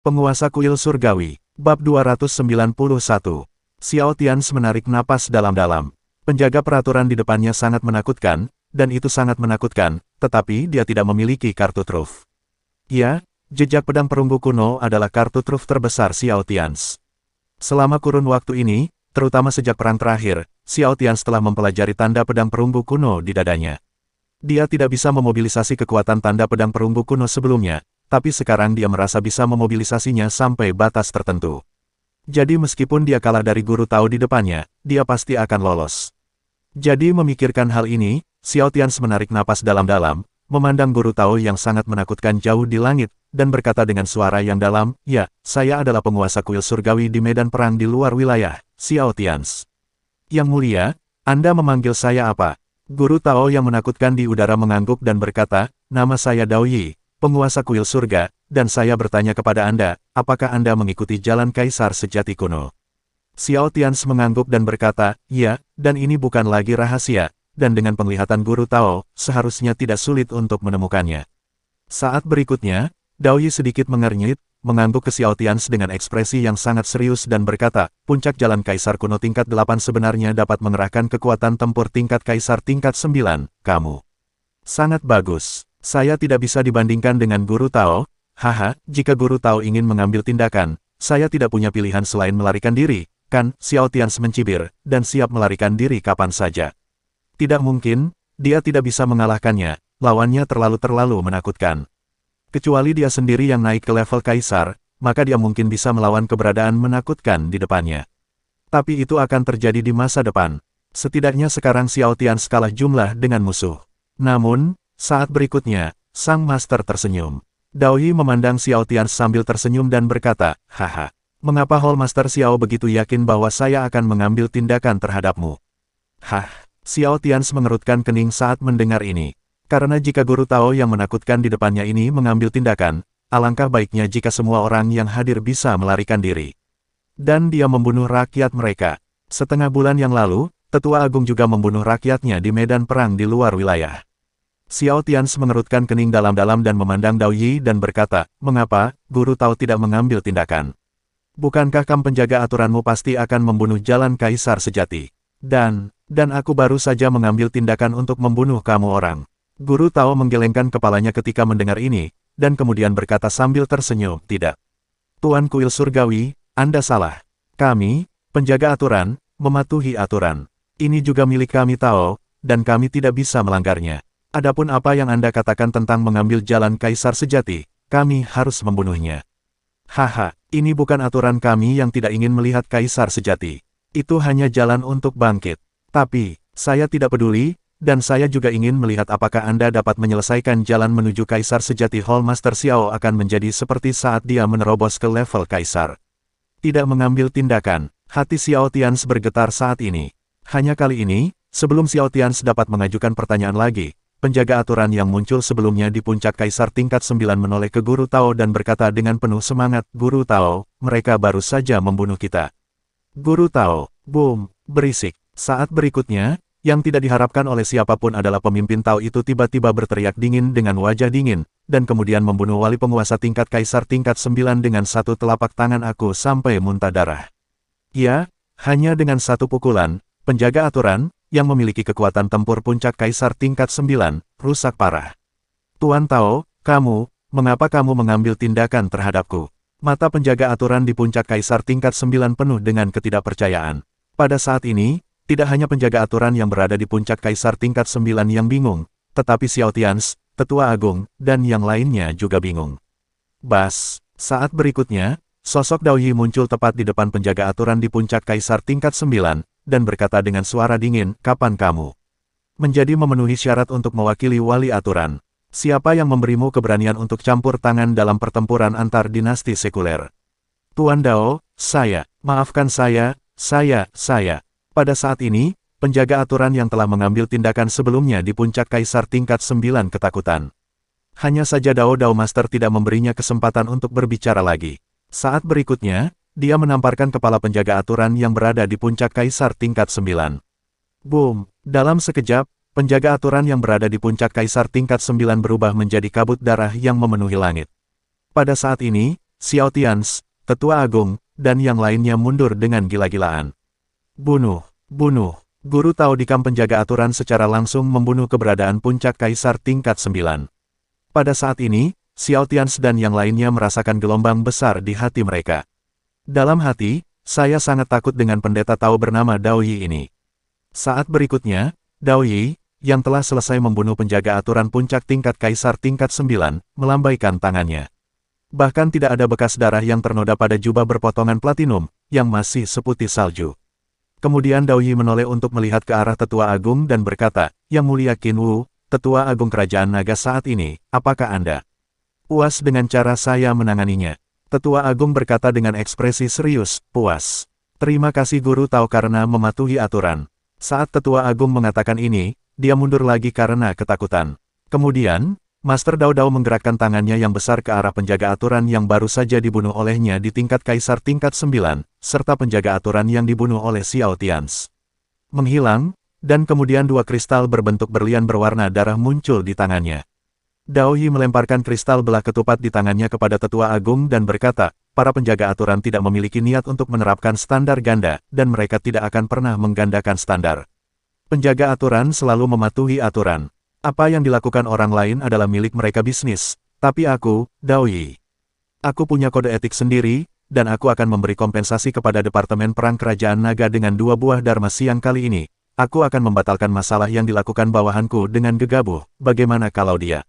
Penguasa Kuil Surgawi, Bab 291. Xiao Tians menarik napas dalam-dalam. Penjaga peraturan di depannya sangat menakutkan, dan itu sangat menakutkan, tetapi dia tidak memiliki kartu truf. Ya, jejak pedang perunggu kuno adalah kartu truf terbesar Xiao Tians. Selama kurun waktu ini, terutama sejak perang terakhir, Xiao Tians telah mempelajari tanda pedang perunggu kuno di dadanya. Dia tidak bisa memobilisasi kekuatan tanda pedang perunggu kuno sebelumnya, tapi sekarang dia merasa bisa memobilisasinya sampai batas tertentu. Jadi meskipun dia kalah dari guru Tao di depannya, dia pasti akan lolos. Jadi memikirkan hal ini, Xiao Tians menarik napas dalam-dalam, memandang guru Tao yang sangat menakutkan jauh di langit, dan berkata dengan suara yang dalam, "Ya, saya adalah penguasa kuil surgawi di medan perang di luar wilayah, Xiao Tians." "Yang mulia, Anda memanggil saya apa?" Guru Tao yang menakutkan di udara mengangguk dan berkata, "Nama saya Dao Yi, penguasa kuil surga, dan saya bertanya kepada Anda, apakah Anda mengikuti jalan kaisar sejati kuno?" Xiao Tians mengangguk dan berkata, "Ya, dan ini bukan lagi rahasia," dan dengan penglihatan guru Tao, seharusnya tidak sulit untuk menemukannya. Saat berikutnya, Dao Yi sedikit mengernyit, mengangguk ke Xiao Tians dengan ekspresi yang sangat serius dan berkata, "Puncak jalan kaisar kuno tingkat 8 sebenarnya dapat mengerahkan kekuatan tempur tingkat kaisar tingkat 9, kamu. Sangat bagus. Saya tidak bisa dibandingkan dengan guru Tao. Haha, jika guru Tao ingin mengambil tindakan, saya tidak punya pilihan selain melarikan diri, kan?" Xiao Tians mencibir, dan siap melarikan diri kapan saja. Tidak mungkin, dia tidak bisa mengalahkannya, lawannya terlalu menakutkan. Kecuali dia sendiri yang naik ke level kaisar, maka dia mungkin bisa melawan keberadaan menakutkan di depannya. Tapi itu akan terjadi di masa depan. Setidaknya sekarang Xiao Tians kalah jumlah dengan musuh. Namun, saat berikutnya, sang master tersenyum. Dao Yi memandang Xiao Tians sambil tersenyum dan berkata, "Haha, mengapa Hall Master Xiao begitu yakin bahwa saya akan mengambil tindakan terhadapmu?" Hah, Xiao Tians mengerutkan kening saat mendengar ini. Karena jika guru Tao yang menakutkan di depannya ini mengambil tindakan, alangkah baiknya jika semua orang yang hadir bisa melarikan diri. Dan dia membunuh rakyat mereka. Setengah bulan yang lalu, Tetua Agung juga membunuh rakyatnya di medan perang di luar wilayah. Xiao Tians mengerutkan kening dalam-dalam dan memandang Dao Yi dan berkata, "Mengapa, guru Tao tidak mengambil tindakan? Bukankah kam penjaga aturanmu pasti akan membunuh jalan kaisar sejati? Dan aku baru saja mengambil tindakan untuk membunuh kamu orang." Guru Tao menggelengkan kepalanya ketika mendengar ini, dan kemudian berkata sambil tersenyum, "Tidak. Tuan Kuil Surgawi, Anda salah. Kami, penjaga aturan, mematuhi aturan. Ini juga milik kami Tao, dan kami tidak bisa melanggarnya. Adapun apa yang Anda katakan tentang mengambil jalan kaisar sejati, kami harus membunuhnya. Haha, ini bukan aturan kami yang tidak ingin melihat kaisar sejati. Itu hanya jalan untuk bangkit. Tapi, saya tidak peduli, dan saya juga ingin melihat apakah Anda dapat menyelesaikan jalan menuju kaisar sejati." Hall Master Xiao akan menjadi seperti saat dia menerobos ke level kaisar. Tidak mengambil tindakan, hati Xiao Tians bergetar saat ini. Hanya kali ini, sebelum Xiao Tians dapat mengajukan pertanyaan lagi, penjaga aturan yang muncul sebelumnya di puncak kaisar tingkat 9 menoleh ke guru Tao dan berkata dengan penuh semangat, "Guru Tao, mereka baru saja membunuh kita." Guru Tao, boom, berisik. Saat berikutnya, yang tidak diharapkan oleh siapapun adalah pemimpin Tao itu tiba-tiba berteriak dingin dengan wajah dingin, dan kemudian membunuh wali penguasa tingkat kaisar tingkat 9 dengan satu telapak tangan aku sampai muntah darah. Ya, hanya dengan satu pukulan, penjaga aturan, yang memiliki kekuatan tempur puncak kaisar tingkat 9, rusak parah. "Tuan Tao, mengapa kamu mengambil tindakan terhadapku?" Mata penjaga aturan di puncak kaisar tingkat 9 penuh dengan ketidakpercayaan. Pada saat ini, tidak hanya penjaga aturan yang berada di puncak kaisar tingkat 9 yang bingung, tetapi Xiao Tians, Tetua Agung, dan yang lainnya juga bingung. Bas, saat berikutnya, sosok Dao Yi muncul tepat di depan penjaga aturan di puncak kaisar tingkat 9, dan berkata dengan suara dingin, "Kapan kamu menjadi memenuhi syarat untuk mewakili wali aturan? Siapa yang memberimu keberanian untuk campur tangan dalam pertempuran antar dinasti sekuler?" "Tuan Dao, maafkan saya. Pada saat ini, penjaga aturan yang telah mengambil tindakan sebelumnya di puncak kaisar tingkat 9 ketakutan. Hanya saja Dao Master tidak memberinya kesempatan untuk berbicara lagi. Saat berikutnya, dia menamparkan kepala penjaga aturan yang berada di puncak kaisar tingkat 9. Boom! Dalam sekejap, penjaga aturan yang berada di puncak kaisar tingkat 9 berubah menjadi kabut darah yang memenuhi langit. Pada saat ini, Xiao Tians, Tetua Agung, dan yang lainnya mundur dengan gila-gilaan. Bunuh, bunuh. Guru Tao di kamp penjaga aturan secara langsung membunuh keberadaan puncak kaisar tingkat 9. Pada saat ini, Xiao Tians dan yang lainnya merasakan gelombang besar di hati mereka. Dalam hati, saya sangat takut dengan pendeta Tao bernama Dao Yi ini. Saat berikutnya, Dao Yi, yang telah selesai membunuh penjaga aturan puncak tingkat kaisar tingkat 9, melambaikan tangannya. Bahkan tidak ada bekas darah yang ternoda pada jubah berpotongan platinum, yang masih seputih salju. Kemudian Dao Yi menoleh untuk melihat ke arah Tetua Agung dan berkata, "Yang Mulia Qin Wu, Tetua Agung Kerajaan Naga saat ini, apakah Anda puas dengan cara saya menanganinya?" Tetua Agung berkata dengan ekspresi serius, "Puas. Terima kasih Guru Tao karena mematuhi aturan." Saat Tetua Agung mengatakan ini, dia mundur lagi karena ketakutan. Kemudian, Master Dao Dao menggerakkan tangannya yang besar ke arah penjaga aturan yang baru saja dibunuh olehnya di tingkat kaisar tingkat 9, serta penjaga aturan yang dibunuh oleh Xiao Tians. Menghilang, dan kemudian dua kristal berbentuk berlian berwarna darah muncul di tangannya. Dao Yi melemparkan kristal belah ketupat di tangannya kepada Tetua Agung dan berkata, "Para penjaga aturan tidak memiliki niat untuk menerapkan standar ganda, dan mereka tidak akan pernah menggandakan standar. Penjaga aturan selalu mematuhi aturan. Apa yang dilakukan orang lain adalah milik mereka bisnis, tapi aku, Dao Yi, aku punya kode etik sendiri, dan aku akan memberi kompensasi kepada Departemen Perang Kerajaan Naga dengan 2 buah Dharma siang kali ini. Aku akan membatalkan masalah yang dilakukan bawahanku dengan gegabah. Bagaimana kalau dia?"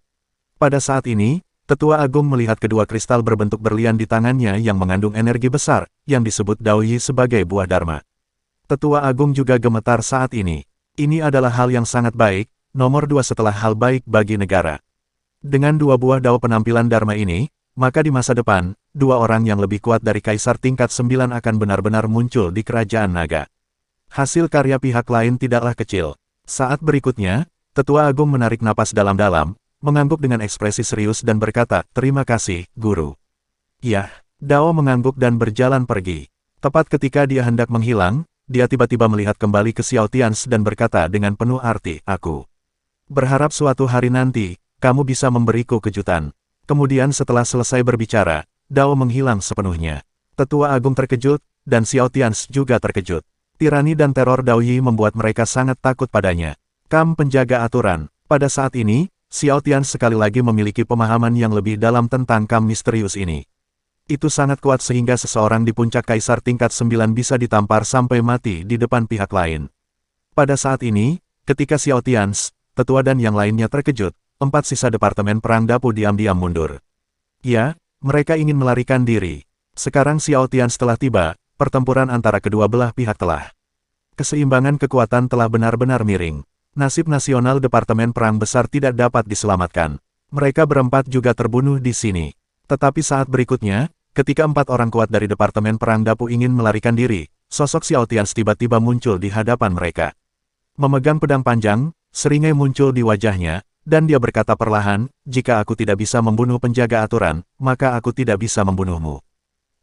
Pada saat ini, Tetua Agung melihat kedua kristal berbentuk berlian di tangannya yang mengandung energi besar, yang disebut Dao Yi sebagai buah Dharma. Tetua Agung juga gemetar saat ini. Ini adalah hal yang sangat baik, nomor 2 setelah hal baik bagi negara. Dengan 2 buah Dao penampilan Dharma ini, maka di masa depan, 2 orang yang lebih kuat dari Kaisar tingkat 9 akan benar-benar muncul di Kerajaan Naga. Hasil karya pihak lain tidaklah kecil. Saat berikutnya, Tetua Agung menarik napas dalam-dalam, mengangguk dengan ekspresi serius dan berkata, "Terima kasih, Guru." "Yah." Dao mengangguk dan berjalan pergi. Tepat ketika dia hendak menghilang, dia tiba-tiba melihat kembali ke Xiao Tians dan berkata dengan penuh arti, "Aku berharap suatu hari nanti, kamu bisa memberiku kejutan." Kemudian setelah selesai berbicara, Dao menghilang sepenuhnya. Tetua Agung terkejut, dan Xiao Tians juga terkejut. Tirani dan teror Dao Yi membuat mereka sangat takut padanya. Kamp penjaga aturan. Pada saat ini, Xiao Tians sekali lagi memiliki pemahaman yang lebih dalam tentang kamp misterius ini. Itu sangat kuat sehingga seseorang di puncak kaisar tingkat 9 bisa ditampar sampai mati di depan pihak lain. Pada saat ini, ketika Xiao Tians, Tetua dan yang lainnya terkejut, 4 sisa Departemen Perang Dapu diam-diam mundur. Ya, mereka ingin melarikan diri. Sekarang Xiao Tians telah tiba, pertempuran antara kedua belah pihak telah. Keseimbangan kekuatan telah benar-benar miring. Nasib nasional Departemen Perang Besar tidak dapat diselamatkan. Mereka berempat juga terbunuh di sini. Tetapi saat berikutnya, ketika 4 orang kuat dari Departemen Perang Dapu ingin melarikan diri, sosok Xiao Tians tiba-tiba muncul di hadapan mereka. Memegang pedang panjang, seringai muncul di wajahnya, dan dia berkata perlahan, "Jika aku tidak bisa membunuh penjaga aturan, maka aku tidak bisa membunuhmu."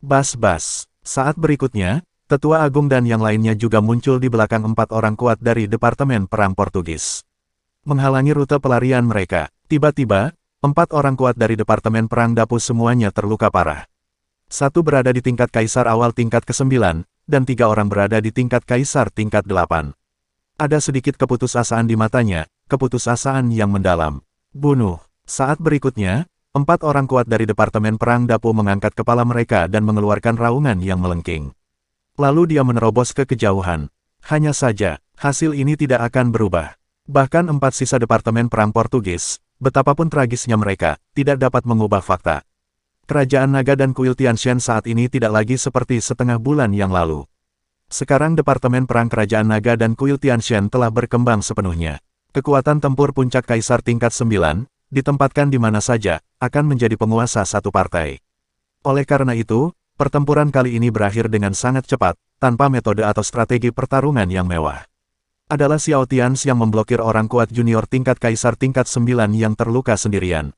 Bas-bas. Saat berikutnya, Tetua Agung dan yang lainnya juga muncul di belakang 4 orang kuat dari Departemen Perang Portugis. Menghalangi rute pelarian mereka. Tiba-tiba, 4 orang kuat dari Departemen Perang Dapu semuanya terluka parah. 1 berada di tingkat kaisar awal tingkat ke-9, dan 3 orang berada di tingkat kaisar tingkat 8. Ada sedikit keputusasaan di matanya, keputusasaan yang mendalam. Bunuh. Saat berikutnya, 4 orang kuat dari Departemen Perang Dapu mengangkat kepala mereka dan mengeluarkan raungan yang melengking. Lalu dia menerobos ke kejauhan. Hanya saja, hasil ini tidak akan berubah. Bahkan 4 sisa Departemen Perang Portugis, betapapun tragisnya mereka, tidak dapat mengubah fakta. Kerajaan Naga dan Kuil Tianshan saat ini tidak lagi seperti setengah bulan yang lalu. Sekarang Departemen Perang Kerajaan Naga dan Kuil Tianshan telah berkembang sepenuhnya. Kekuatan tempur puncak kaisar tingkat 9, ditempatkan di mana saja, akan menjadi penguasa satu partai. Oleh karena itu, pertempuran kali ini berakhir dengan sangat cepat, tanpa metode atau strategi pertarungan yang mewah. Adalah Xiao Tians yang memblokir orang kuat junior tingkat kaisar tingkat 9 yang terluka sendirian.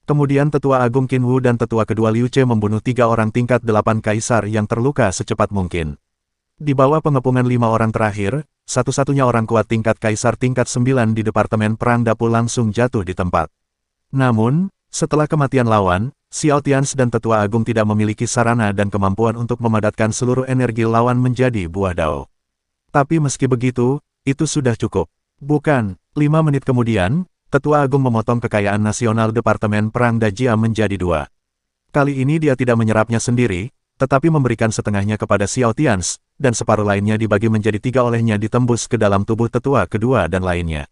Kemudian Tetua Agung Qin Wu dan Tetua kedua Liu Ce membunuh 3 orang tingkat 8 kaisar yang terluka secepat mungkin. Di bawah pengepungan 5 orang terakhir, satu-satunya orang kuat tingkat kaisar tingkat 9 di Departemen Perang Dapu langsung jatuh di tempat. Namun, setelah kematian lawan, Xiao Tians dan Tetua Agung tidak memiliki sarana dan kemampuan untuk memadatkan seluruh energi lawan menjadi buah dao. Tapi meski begitu, itu sudah cukup. Bukan, 5 menit kemudian, Tetua Agung memotong kekayaan nasional Departemen Perang Dajia menjadi 2. Kali ini dia tidak menyerapnya sendiri, tetapi memberikan setengahnya kepada Xiao Tians, dan separuh lainnya dibagi menjadi 3 olehnya ditembus ke dalam tubuh tetua kedua dan lainnya.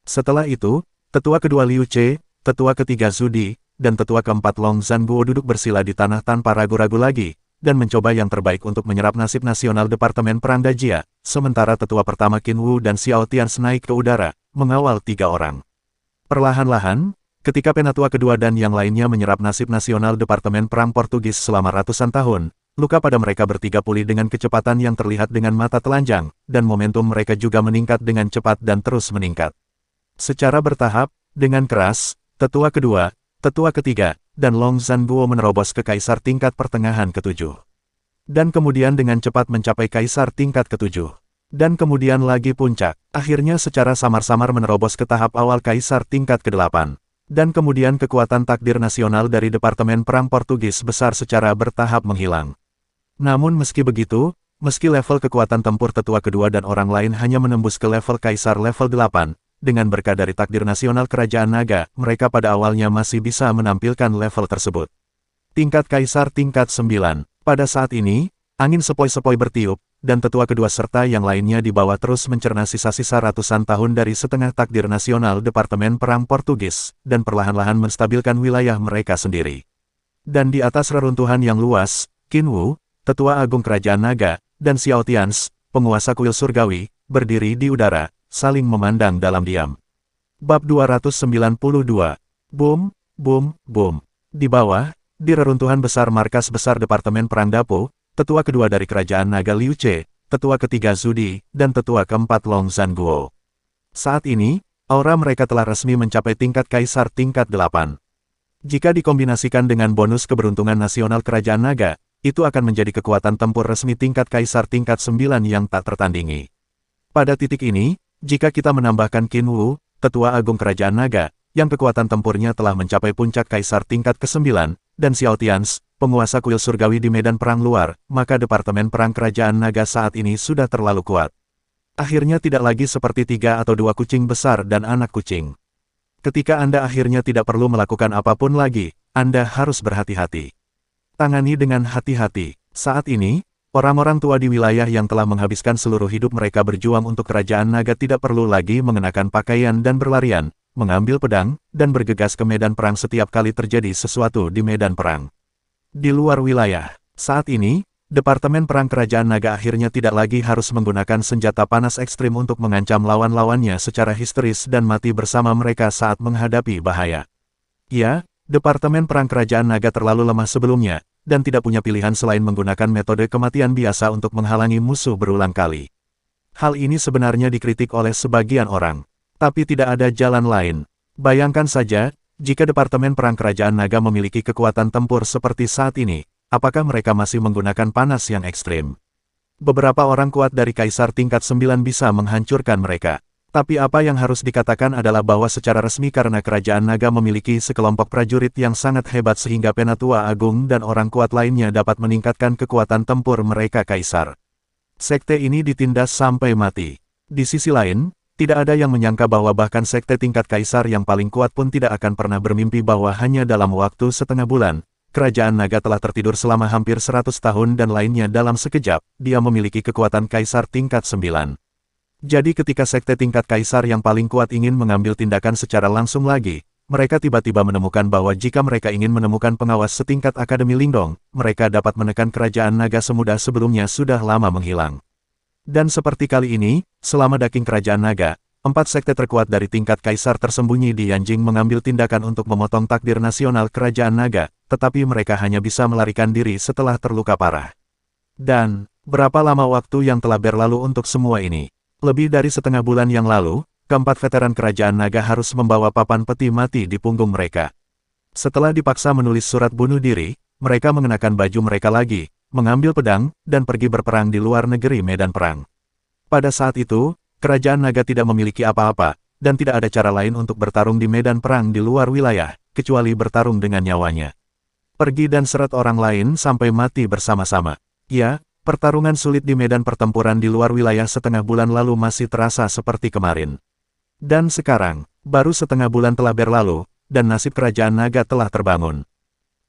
Setelah itu, tetua kedua Liu Ce, tetua ketiga Zhu Di, dan tetua keempat Long Zhanguo duduk bersila di tanah tanpa ragu-ragu lagi, dan mencoba yang terbaik untuk menyerap nasib nasional Departemen Perang Dajia, sementara tetua pertama Qin Wu dan Xiao Tians naik ke udara, mengawal 3 orang. Perlahan-lahan, ketika penatua kedua dan yang lainnya menyerap nasib nasional Departemen Perang Portugis selama ratusan tahun, luka pada mereka bertiga pulih dengan kecepatan yang terlihat dengan mata telanjang, dan momentum mereka juga meningkat dengan cepat dan terus meningkat. Secara bertahap, dengan keras, tetua kedua, tetua ketiga, dan Long Zhanguo menerobos ke kaisar tingkat pertengahan ke-7. Dan kemudian dengan cepat mencapai kaisar tingkat ke-7. Dan kemudian lagi puncak, akhirnya secara samar-samar menerobos ke tahap awal kaisar tingkat ke-8. Dan kemudian kekuatan takdir nasional dari Departemen Perang Portugis besar secara bertahap menghilang. Namun meski begitu, meski level kekuatan tempur tetua kedua dan orang lain hanya menembus ke level kaisar level 8, dengan berkah dari takdir nasional Kerajaan Naga, mereka pada awalnya masih bisa menampilkan level tersebut. Tingkat Kaisar tingkat 9. Pada saat ini, angin sepoi-sepoi bertiup, dan tetua kedua serta yang lainnya di bawah terus mencerna sisa-sisa ratusan tahun dari setengah takdir nasional Departemen Perang Portugis, dan perlahan-lahan menstabilkan wilayah mereka sendiri. Dan di atas reruntuhan yang luas, Qin Wu, Tetua Agung Kerajaan Naga, dan Xiao Tians, penguasa kuil surgawi, berdiri di udara, saling memandang dalam diam. Bab 292. Boom, boom, boom. Di bawah, di reruntuhan besar markas besar Departemen Perang Dapo, tetua kedua dari Kerajaan Naga Liu Ce, tetua ketiga Zhu Di, dan tetua keempat Long Zhanguo. Saat ini, aura mereka telah resmi mencapai tingkat kaisar tingkat 8. Jika dikombinasikan dengan bonus keberuntungan nasional Kerajaan Naga, itu akan menjadi kekuatan tempur resmi tingkat kaisar tingkat 9 yang tak tertandingi. Pada titik ini, jika kita menambahkan Qin Wu, Tetua Agung Kerajaan Naga, yang kekuatan tempurnya telah mencapai puncak kaisar tingkat ke-9, dan Xiao Tians, penguasa kuil surgawi di medan perang luar, maka Departemen Perang Kerajaan Naga saat ini sudah terlalu kuat. Akhirnya tidak lagi seperti 3 atau 2 kucing besar dan anak kucing. Ketika Anda akhirnya tidak perlu melakukan apapun lagi, Anda harus berhati-hati. Tangani dengan hati-hati. Saat ini, orang-orang tua di wilayah yang telah menghabiskan seluruh hidup mereka berjuang untuk Kerajaan Naga tidak perlu lagi mengenakan pakaian dan berlarian, mengambil pedang, dan bergegas ke medan perang setiap kali terjadi sesuatu di medan perang. Di luar wilayah, saat ini, Departemen Perang Kerajaan Naga akhirnya tidak lagi harus menggunakan senjata panas ekstrim untuk mengancam lawan-lawannya secara histeris dan mati bersama mereka saat menghadapi bahaya. Ya, Departemen Perang Kerajaan Naga terlalu lemah sebelumnya, dan tidak punya pilihan selain menggunakan metode kematian biasa untuk menghalangi musuh berulang kali. Hal ini sebenarnya dikritik oleh sebagian orang. Tapi tidak ada jalan lain. Bayangkan saja, jika Departemen Perang Kerajaan Naga memiliki kekuatan tempur seperti saat ini, apakah mereka masih menggunakan panas yang ekstrim? Beberapa orang kuat dari Kaisar tingkat 9 bisa menghancurkan mereka. Tapi apa yang harus dikatakan adalah bahwa secara resmi karena Kerajaan Naga memiliki sekelompok prajurit yang sangat hebat sehingga Penatua Agung dan orang kuat lainnya dapat meningkatkan kekuatan tempur mereka Kaisar. Sekte ini ditindas sampai mati. Di sisi lain, tidak ada yang menyangka bahwa bahkan sekte tingkat Kaisar yang paling kuat pun tidak akan pernah bermimpi bahwa hanya dalam waktu setengah bulan, Kerajaan Naga telah tertidur selama hampir 100 tahun dan lainnya dalam sekejap, dia memiliki kekuatan Kaisar tingkat 9. Jadi ketika sekte tingkat Kaisar yang paling kuat ingin mengambil tindakan secara langsung lagi, mereka tiba-tiba menemukan bahwa jika mereka ingin menemukan pengawas setingkat Akademi Lingdong, mereka dapat menekan Kerajaan Naga semudah sebelumnya sudah lama menghilang. Dan seperti kali ini, selama daking Kerajaan Naga, 4 sekte terkuat dari tingkat Kaisar tersembunyi di Yanjing mengambil tindakan untuk memotong takdir nasional Kerajaan Naga, tetapi mereka hanya bisa melarikan diri setelah terluka parah. Dan, berapa lama waktu yang telah berlalu untuk semua ini? Lebih dari setengah bulan yang lalu, keempat veteran Kerajaan Naga harus membawa papan peti mati di punggung mereka. Setelah dipaksa menulis surat bunuh diri, mereka mengenakan baju mereka lagi, mengambil pedang, dan pergi berperang di luar negeri medan perang. Pada saat itu, Kerajaan Naga tidak memiliki apa-apa, dan tidak ada cara lain untuk bertarung di medan perang di luar wilayah, kecuali bertarung dengan nyawanya. Pergi dan seret orang lain sampai mati bersama-sama. Ya, pertarungan sulit di medan pertempuran di luar wilayah setengah bulan lalu masih terasa seperti kemarin. Dan sekarang, baru setengah bulan telah berlalu, dan nasib kerajaan naga telah terbangun.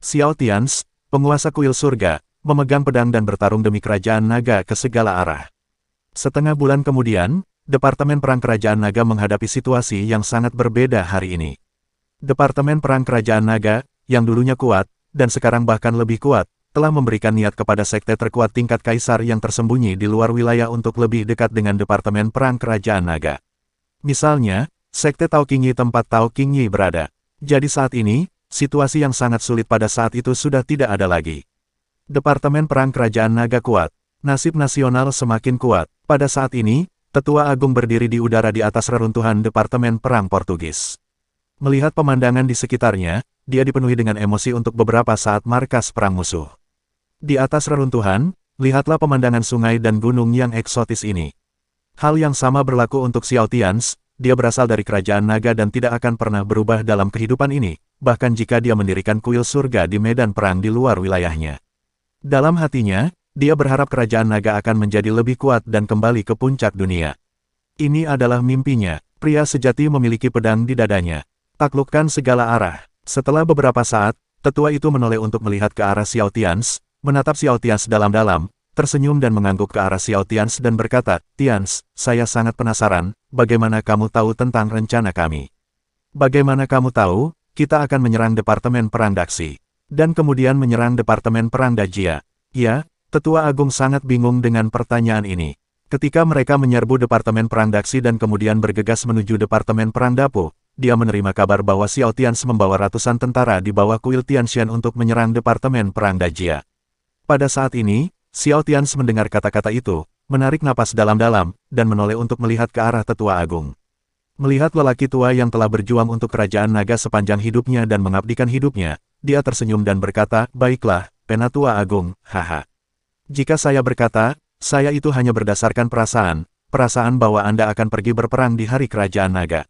Xiao Tians, penguasa kuil surga, memegang pedang dan bertarung demi kerajaan naga ke segala arah. Setengah bulan kemudian, Departemen Perang Kerajaan Naga menghadapi situasi yang sangat berbeda hari ini. Departemen Perang Kerajaan Naga, yang dulunya kuat, dan sekarang bahkan lebih kuat, telah memberikan niat kepada sekte terkuat tingkat kaisar yang tersembunyi di luar wilayah untuk lebih dekat dengan Departemen Perang Kerajaan Naga. Misalnya, sekte Tao Qingyi tempat Tao Qingyi berada. Jadi saat ini, situasi yang sangat sulit pada saat itu sudah tidak ada lagi. Departemen Perang Kerajaan Naga kuat, nasib nasional semakin kuat. Pada saat ini, Tetua Agung berdiri di udara di atas reruntuhan Departemen Perang Portugis. Melihat pemandangan di sekitarnya, dia dipenuhi dengan emosi untuk beberapa saat markas perang musuh. Di atas reruntuhan, lihatlah pemandangan sungai dan gunung yang eksotis ini. Hal yang sama berlaku untuk Xiao Tians, dia berasal dari kerajaan naga dan tidak akan pernah berubah dalam kehidupan ini, bahkan jika dia mendirikan kuil surga di medan perang di luar wilayahnya. Dalam hatinya, dia berharap kerajaan naga akan menjadi lebih kuat dan kembali ke puncak dunia. Ini adalah mimpinya, pria sejati memiliki pedang di dadanya. Taklukkan segala arah. Setelah beberapa saat, tetua itu menoleh untuk melihat ke arah Xiao Tians, menatap Xiao Tians dalam-dalam, tersenyum dan mengangguk ke arah Xiao Tians dan berkata, "Tians, saya sangat penasaran, bagaimana kamu tahu tentang rencana kami? Bagaimana kamu tahu, kita akan menyerang Departemen Perang Daxi, dan kemudian menyerang Departemen Perang Dajia?" Ya, Tetua Agung sangat bingung dengan pertanyaan ini. Ketika mereka menyerbu Departemen Perang Daxi dan kemudian bergegas menuju Departemen Perang Dapo, dia menerima kabar bahwa Xiao Tians membawa ratusan tentara di bawah kuil Tianshan untuk menyerang Departemen Perang Dajia. Pada saat ini, Xiao Tians mendengar kata-kata itu, menarik napas dalam-dalam, dan menoleh untuk melihat ke arah Tetua Agung. Melihat lelaki tua yang telah berjuang untuk kerajaan naga sepanjang hidupnya dan mengabdikan hidupnya, dia tersenyum dan berkata, "Baiklah, Penatua Agung, haha. Jika saya berkata, saya itu hanya berdasarkan perasaan bahwa Anda akan pergi berperang di hari kerajaan naga.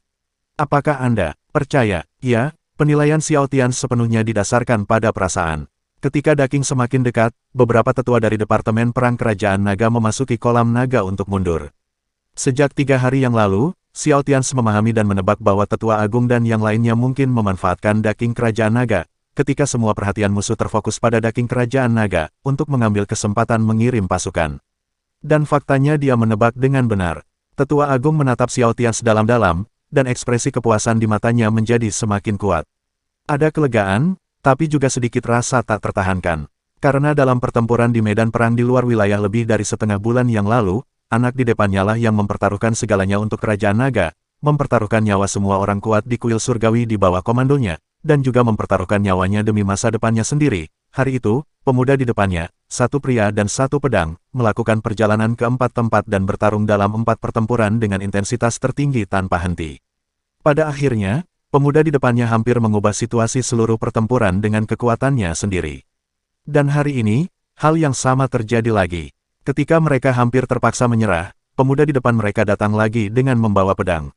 Apakah Anda percaya?" Ya, penilaian Xiao Tians sepenuhnya didasarkan pada perasaan. Ketika Daking semakin dekat, beberapa tetua dari Departemen Perang Kerajaan Naga memasuki kolam naga untuk mundur. Sejak 3 hari yang lalu, Xiao Tians memahami dan menebak bahwa Tetua Agung dan yang lainnya mungkin memanfaatkan Daking Kerajaan Naga, ketika semua perhatian musuh terfokus pada Daking Kerajaan Naga, untuk mengambil kesempatan mengirim pasukan. Dan faktanya dia menebak dengan benar. Tetua Agung menatap Xiao Tians dalam-dalam, dan ekspresi kepuasan di matanya menjadi semakin kuat. Ada kelegaan, tapi juga sedikit rasa tak tertahankan. Karena dalam pertempuran di medan perang di luar wilayah lebih dari setengah bulan yang lalu, anak di depannya lah yang mempertaruhkan segalanya untuk Kerajaan Naga, mempertaruhkan nyawa semua orang kuat di kuil surgawi di bawah komandonya, dan juga mempertaruhkan nyawanya demi masa depannya sendiri. Hari itu, pemuda di depannya, satu pria dan satu pedang, melakukan perjalanan ke 4 tempat dan bertarung dalam 4 pertempuran dengan intensitas tertinggi tanpa henti. Pada akhirnya, pemuda di depannya hampir mengubah situasi seluruh pertempuran dengan kekuatannya sendiri. Dan hari ini, hal yang sama terjadi lagi. Ketika mereka hampir terpaksa menyerah, pemuda di depan mereka datang lagi dengan membawa pedang.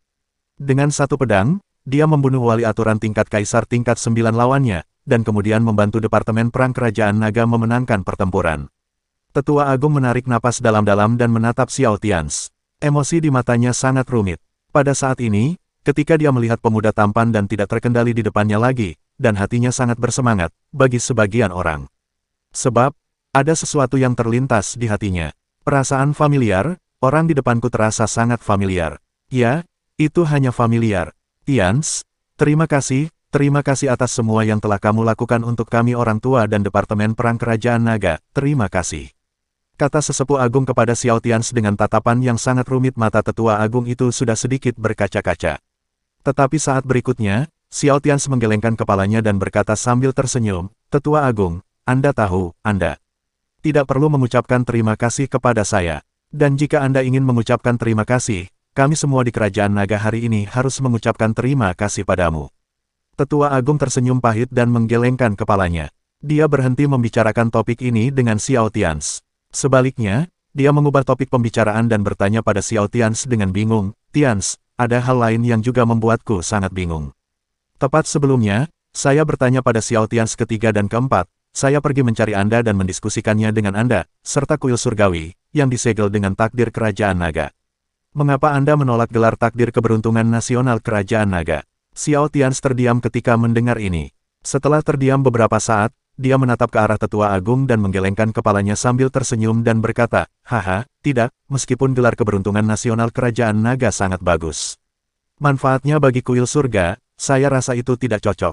Dengan satu pedang, dia membunuh wali aturan tingkat kaisar tingkat 9 lawannya, dan kemudian membantu Departemen Perang Kerajaan Naga memenangkan pertempuran. Tetua Agung menarik napas dalam-dalam dan menatap Xiao Tians. Emosi di matanya sangat rumit. Pada saat ini, ketika dia melihat pemuda tampan dan tidak terkendali di depannya lagi, dan hatinya sangat bersemangat, bagi sebagian orang. Sebab, ada sesuatu yang terlintas di hatinya. Perasaan familiar, orang di depanku terasa sangat familiar. Ya, itu hanya familiar. Tians, terima kasih atas semua yang telah kamu lakukan untuk kami orang tua dan Departemen Perang Kerajaan Naga, terima kasih. Kata sesepuh agung kepada Xiao Tians dengan tatapan yang sangat rumit. Mata tetua agung itu sudah sedikit berkaca-kaca. Tetapi saat berikutnya, Xiao Tians menggelengkan kepalanya dan berkata sambil tersenyum, "Tetua Agung, Anda tahu, Anda tidak perlu mengucapkan terima kasih kepada saya. Dan jika Anda ingin mengucapkan terima kasih, kami semua di Kerajaan Naga hari ini harus mengucapkan terima kasih padamu." Tetua Agung tersenyum pahit dan menggelengkan kepalanya. Dia berhenti membicarakan topik ini dengan Xiao Tians. Sebaliknya, dia mengubah topik pembicaraan dan bertanya pada Xiao Tians dengan bingung, "Tians, ada hal lain yang juga membuatku sangat bingung. Tepat sebelumnya, saya bertanya pada Xiao Tians ketiga dan keempat, saya pergi mencari Anda dan mendiskusikannya dengan Anda, serta kuil surgawi, yang disegel dengan takdir Kerajaan Naga. Mengapa Anda menolak gelar takdir keberuntungan nasional Kerajaan Naga? Xiao Tians terdiam ketika mendengar ini. Setelah terdiam beberapa saat, dia menatap ke arah Tetua Agung dan menggelengkan kepalanya sambil tersenyum dan berkata, "Haha, tidak, meskipun gelar keberuntungan nasional Kerajaan Naga sangat bagus. Manfaatnya bagi kuil surga, saya rasa itu tidak cocok.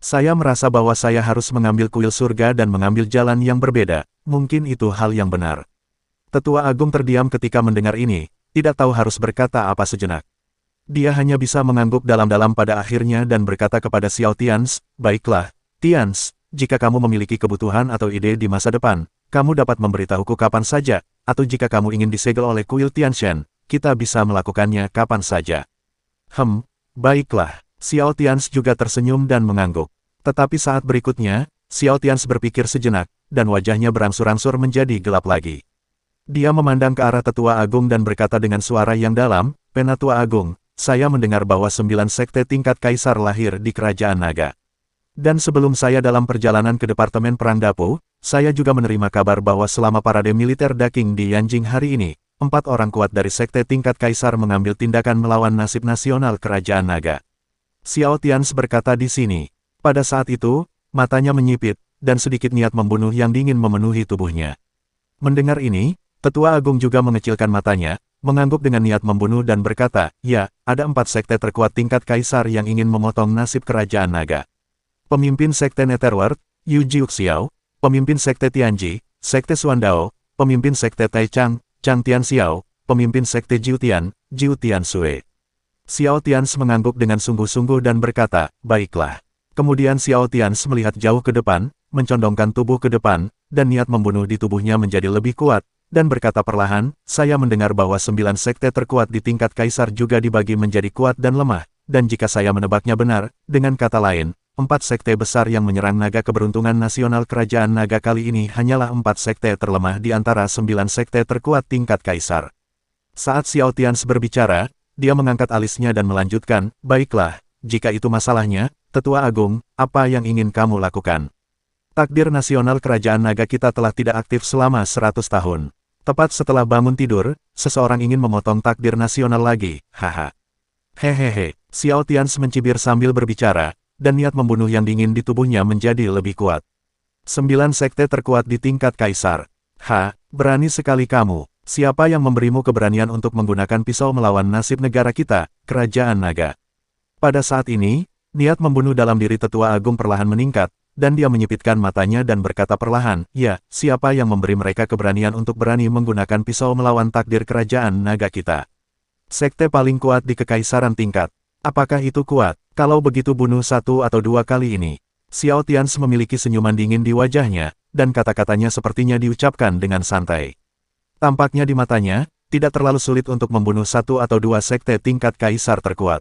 Saya merasa bahwa saya harus mengambil kuil surga dan mengambil jalan yang berbeda, mungkin itu hal yang benar." Tetua Agung terdiam ketika mendengar ini, tidak tahu harus berkata apa sejenak. Dia hanya bisa mengangguk dalam-dalam pada akhirnya dan berkata kepada Xiao Tians, "Baiklah, Tians, jika kamu memiliki kebutuhan atau ide di masa depan, kamu dapat memberitahuku kapan saja, atau jika kamu ingin disegel oleh kuil Tianshan, kita bisa melakukannya kapan saja." Baiklah. Xiao Tians juga tersenyum dan mengangguk. Tetapi saat berikutnya, Xiao Tians berpikir sejenak, dan wajahnya berangsur-angsur menjadi gelap lagi. Dia memandang ke arah Tetua Agung dan berkata dengan suara yang dalam, "Penatua Agung, saya mendengar bahwa 9 sekte tingkat kaisar lahir di Kerajaan Naga. Dan sebelum saya dalam perjalanan ke Departemen Perang Dapu, saya juga menerima kabar bahwa selama parade militer Daking di Yanjing hari ini, 4 orang kuat dari sekte tingkat kaisar mengambil tindakan melawan nasib nasional Kerajaan Naga." Xiao Tians berkata di sini. Pada saat itu, matanya menyipit, dan sedikit niat membunuh yang dingin memenuhi tubuhnya. Mendengar ini, Tetua Agung juga mengecilkan matanya, mengangguk dengan niat membunuh dan berkata, "Ya, ada 4 sekte terkuat tingkat kaisar yang ingin memotong nasib Kerajaan Naga. Pemimpin sekte Netherworld, Yu Jiuxiao, pemimpin sekte Tianji, sekte Suandao, pemimpin sekte Taichang, Chang Tianxiao, pemimpin sekte Jiu Tiansui." Xiao Tians mengangguk dengan sungguh-sungguh dan berkata, "Baiklah." Kemudian Xiao Tians melihat jauh ke depan, mencondongkan tubuh ke depan, dan niat membunuh di tubuhnya menjadi lebih kuat, dan berkata perlahan, "Saya mendengar bahwa 9 sekte terkuat di tingkat kaisar juga dibagi menjadi kuat dan lemah, dan jika saya menebaknya benar, dengan kata lain, 4 sekte besar yang menyerang naga keberuntungan nasional Kerajaan Naga kali ini hanyalah 4 sekte terlemah di antara 9 sekte terkuat tingkat kaisar." Saat Xiao Tians berbicara, dia mengangkat alisnya dan melanjutkan, "Baiklah, jika itu masalahnya, Tetua Agung, apa yang ingin kamu lakukan? Takdir nasional Kerajaan Naga kita telah tidak aktif selama 100 tahun. Tepat setelah bangun tidur, seseorang ingin memotong takdir nasional lagi, haha." Hehehe, Xiao Tians mencibir sambil berbicara, dan niat membunuh yang dingin di tubuhnya menjadi lebih kuat. 9 sekte terkuat di tingkat kaisar. Berani sekali kamu. Siapa yang memberimu keberanian untuk menggunakan pisau melawan nasib negara kita, Kerajaan Naga? Pada saat ini, niat membunuh dalam diri Tetua Agung perlahan meningkat, dan dia menyipitkan matanya dan berkata perlahan, "Ya, siapa yang memberi mereka keberanian untuk berani menggunakan pisau melawan takdir Kerajaan Naga kita? Sekte paling kuat di kekaisaran tingkat. Apakah itu kuat? Kalau begitu bunuh 1 atau 2 kali ini." Xiao Tians memiliki senyuman dingin di wajahnya, dan kata-katanya sepertinya diucapkan dengan santai. Tampaknya di matanya, tidak terlalu sulit untuk membunuh 1 atau 2 sekte tingkat kaisar terkuat.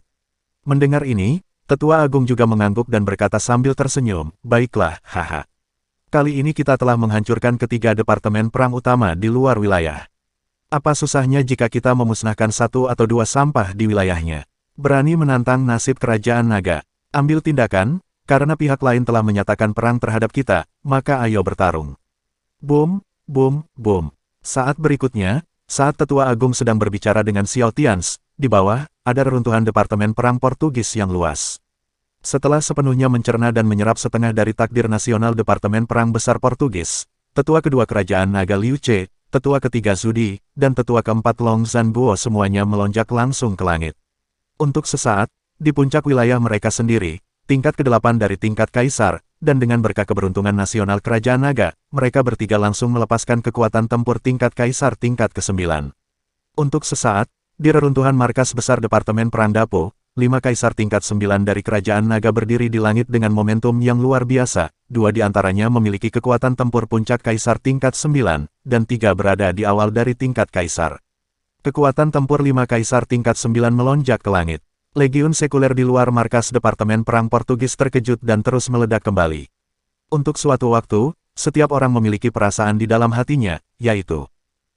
Mendengar ini, Tetua Agung juga mengangguk dan berkata sambil tersenyum, "Baiklah, haha. Kali ini kita telah menghancurkan ketiga departemen perang utama di luar wilayah. Apa susahnya jika kita memusnahkan 1 atau 2 sampah di wilayahnya? Berani menantang nasib Kerajaan Naga. Ambil tindakan, karena pihak lain telah menyatakan perang terhadap kita, maka ayo bertarung." Boom, boom, boom. Saat berikutnya, saat Tetua Agung sedang berbicara dengan Xiao Tians, di bawah, ada reruntuhan Departemen Perang Portugis yang luas. Setelah sepenuhnya mencerna dan menyerap setengah dari takdir nasional Departemen Perang Besar Portugis, Tetua kedua Kerajaan Naga Liu Ce, Tetua ketiga Zudi, dan Tetua keempat Long Zanguo semuanya melonjak langsung ke langit. Untuk sesaat, di puncak wilayah mereka sendiri, tingkat ke-8 dari tingkat Kaisar, dan dengan berkah keberuntungan nasional Kerajaan Naga, mereka bertiga langsung melepaskan kekuatan tempur tingkat Kaisar tingkat ke-9. Untuk sesaat, di reruntuhan markas besar Departemen Perang Dapu, 5 kaisar tingkat 9 dari Kerajaan Naga berdiri di langit dengan momentum yang luar biasa, 2 di antaranya memiliki kekuatan tempur puncak kaisar tingkat 9, dan 3 berada di awal dari tingkat kaisar. Kekuatan tempur 5 kaisar tingkat 9 melonjak ke langit. Legiun sekuler di luar markas Departemen Perang Portugis terkejut dan terus meledak kembali. Untuk suatu waktu, setiap orang memiliki perasaan di dalam hatinya, yaitu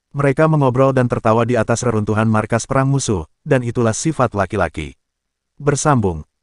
mereka mengobrol dan tertawa di atas reruntuhan markas perang musuh, dan itulah sifat laki-laki. Bersambung.